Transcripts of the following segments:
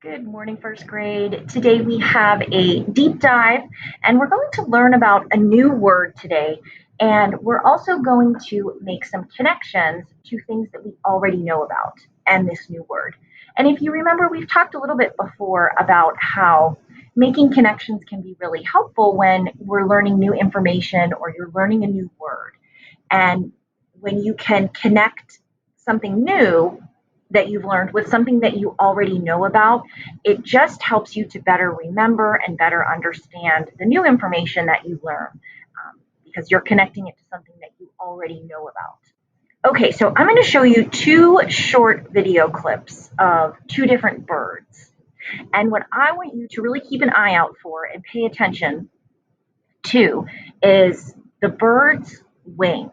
Good morning, first grade. Today we have a deep dive and we're going to learn about a new word today. And we're also going to make some connections to things that we already know about and this new word. And if you remember, we've talked a little bit before about how making connections can be really helpful when we're learning new information or you're learning a new word. And when you can connect something new that you've learned with something that you already know about, it just helps you to better remember and better understand the new information that you learn because you're connecting it to something that you already know about. Okay, so I'm going to show you two short video clips of two different birds. And what I want you to really keep an eye out for and pay attention to is the bird's wings.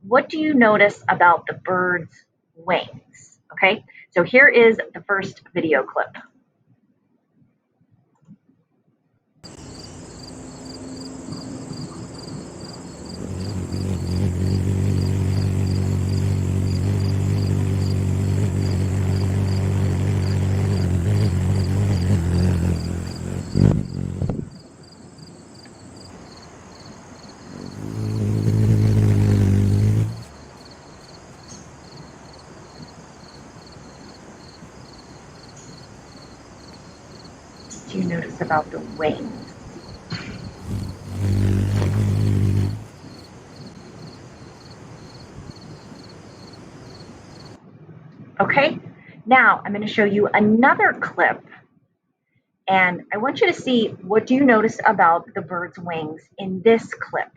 What do you notice about the bird's wings? Okay, so here is the first video clip. Do you notice about the wings? Okay, now I'm going to show you another clip and I want you to see what do you notice about the bird's wings in this clip.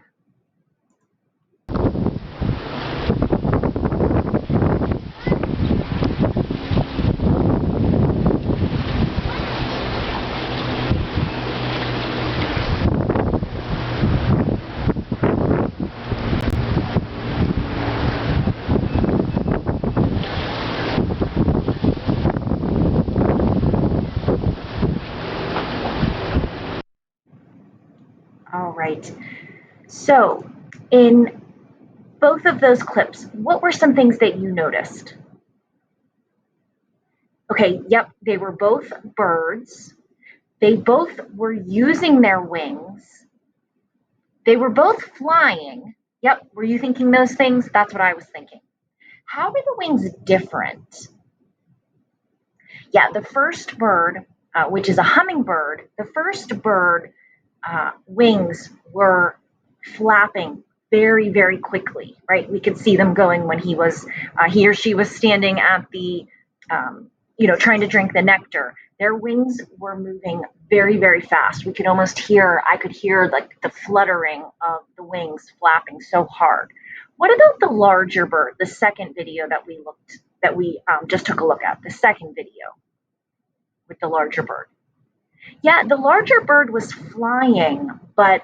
All right, so in both of those clips, what were some things that you noticed? Okay, yep, they were both birds. They both were using their wings. They were both flying. Yep, were you thinking those things? That's what I was thinking. How are the wings different? Yeah, the first bird, which is a hummingbird, the first bird wings were flapping very, very quickly, right? We could see them going when he or she was standing at the, trying to drink the nectar. Their wings were moving very, very fast. I could hear like the fluttering of the wings flapping so hard. What about the larger bird, the second video that we just took a look at, the second video with the larger bird? Yeah, the larger bird was flying, but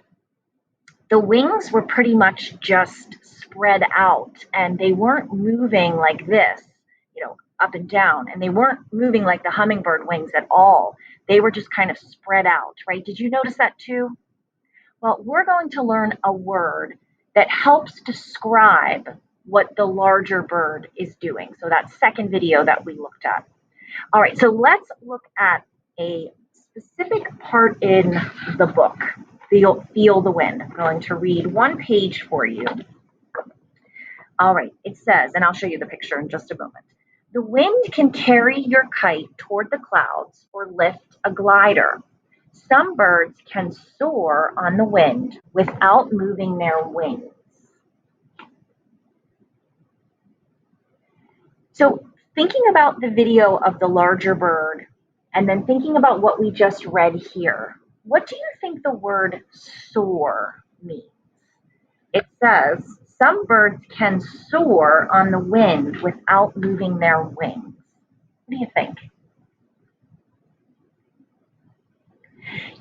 the wings were pretty much just spread out and they weren't moving like this, up and down. And they weren't moving like the hummingbird wings at all. They were just kind of spread out, right? Did you notice that too? Well, we're going to learn a word that helps describe what the larger bird is doing. So that second video that we looked at. All right, so let's look at a specific part in the book, Feel the Wind. I'm going to read one page for you. All right, it says, and I'll show you the picture in just a moment. The wind can carry your kite toward the clouds or lift a glider. Some birds can soar on the wind without moving their wings. So thinking about the video of the larger bird and then thinking about what we just read here, what do you think the word soar means? It says, some birds can soar on the wind without moving their wings. What do you think?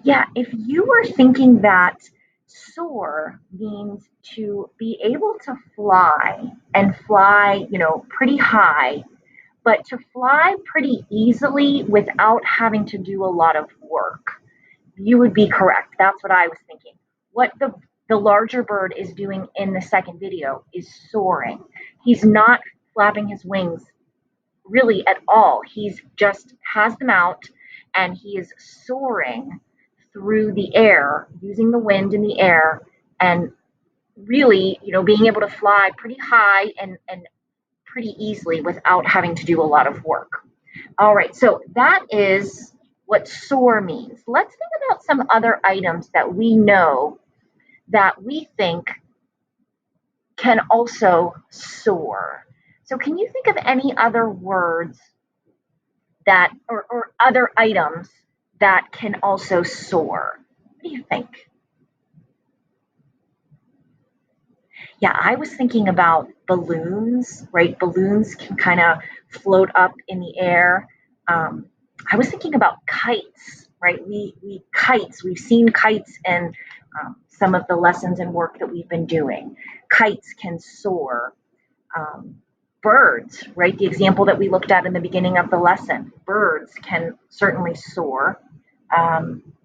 Yeah, if you were thinking that soar means to be able to fly and fly, pretty high, but to fly pretty easily without having to do a lot of work, you would be correct. That's what I was thinking. What the larger bird is doing in the second video is soaring. He's not flapping his wings really at all. He's just has them out and he is soaring through the air, using the wind in the air, and really, being able to fly pretty high and pretty easily without having to do a lot of work. All right, so that is what soar means. Let's think about some other items that we know that we think can also soar. So, can you think of any other words that, or other items that can also soar? What do you think? Yeah, I was thinking about balloons, right? Balloons can kind of float up in the air. Um, I was thinking about kites, right? We kites. We've seen kites in some of the lessons and work that we've been doing. Kites can soar. Um, Birds, right? The example that we looked at in the beginning of the lesson. Birds can certainly soar.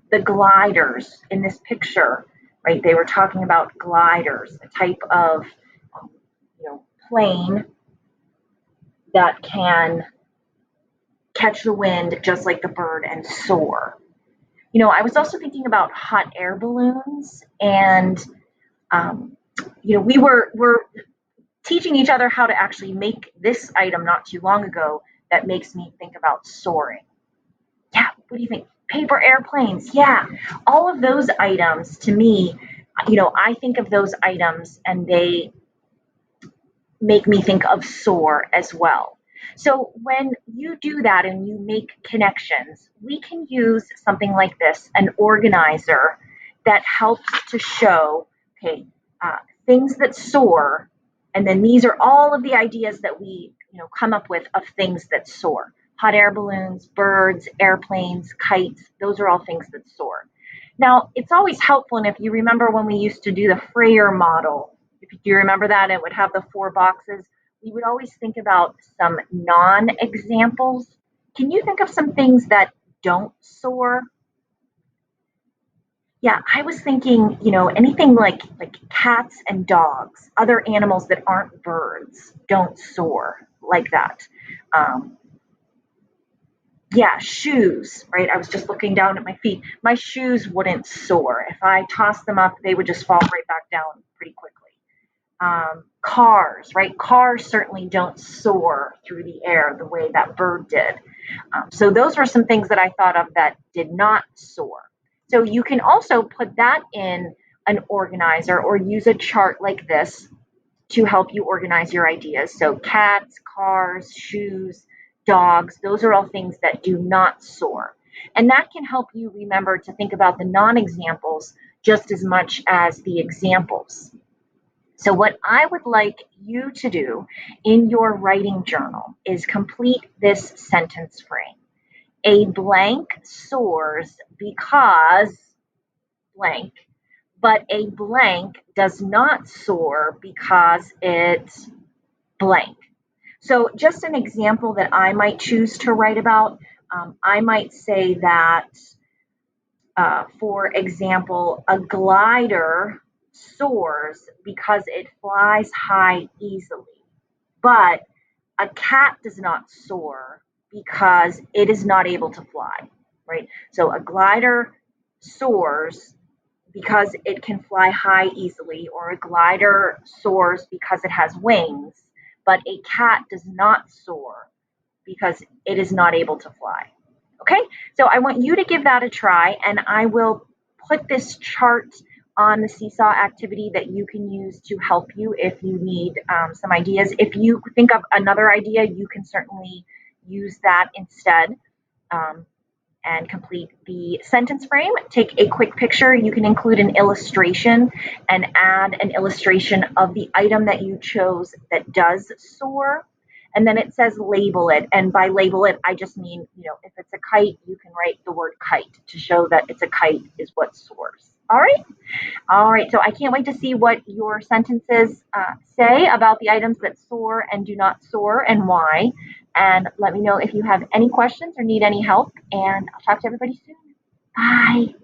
The gliders in this picture, right? They were talking about gliders, a type of plane that can catch the wind just like the bird and soar. I was also thinking about hot air balloons, and um, we were teaching each other how to actually make this item not too long ago that makes me think about soaring. Yeah, what do you think? Paper airplanes. Yeah, all of those items to me, I think of those items and they make me think of soar as well. So when you do that and you make connections, we can use something like this, an organizer that helps to show, okay, things that soar, and then these are all of the ideas that we, come up with of things that soar. Hot air balloons, birds, airplanes, kites, those are all things that soar. Now, it's always helpful, and if you remember when we used to do the Freyer model, if you remember that, it would have the 4 boxes. We would always think about some non-examples. Can you think of some things that don't soar? Yeah, I was thinking, anything like cats and dogs, other animals that aren't birds, don't soar like that. Um, yeah, shoes, right? I was just looking down at my feet. My shoes wouldn't soar. If I tossed them up, they would just fall right back down pretty quickly. Cars, right? Cars certainly don't soar through the air the way that bird did. So those were some things that I thought of that did not soar. So you can also put that in an organizer or use a chart like this to help you organize your ideas. So cats, cars, shoes, dogs, those are all things that do not soar. And that can help you remember to think about the non examples just as much as the examples. So, what I would like you to do in your writing journal is complete this sentence frame. A blank soars because blank, but a blank does not soar because it's blank. So, just an example that I might choose to write about, I might say that, for example, a glider soars because it flies high easily, but a cat does not soar because it is not able to fly, right? So, a glider soars because it can fly high easily, or a glider soars because it has wings, but a cat does not soar because it is not able to fly. Okay, so I want you to give that a try, and I will put this chart on the Seesaw activity that you can use to help you if you need some ideas. If you think of another idea, you can certainly use that instead. Um, and complete the sentence frame. Take a quick picture. You can include an illustration and add an illustration of the item that you chose that does soar. And then it says label it. And by label it, I just mean, if it's a kite, you can write the word kite to show that it's a kite is what soars. All right. All right. So I can't wait to see what your sentences say about the items that soar and do not soar and why. And let me know if you have any questions or need any help. And I'll talk to everybody soon. Bye.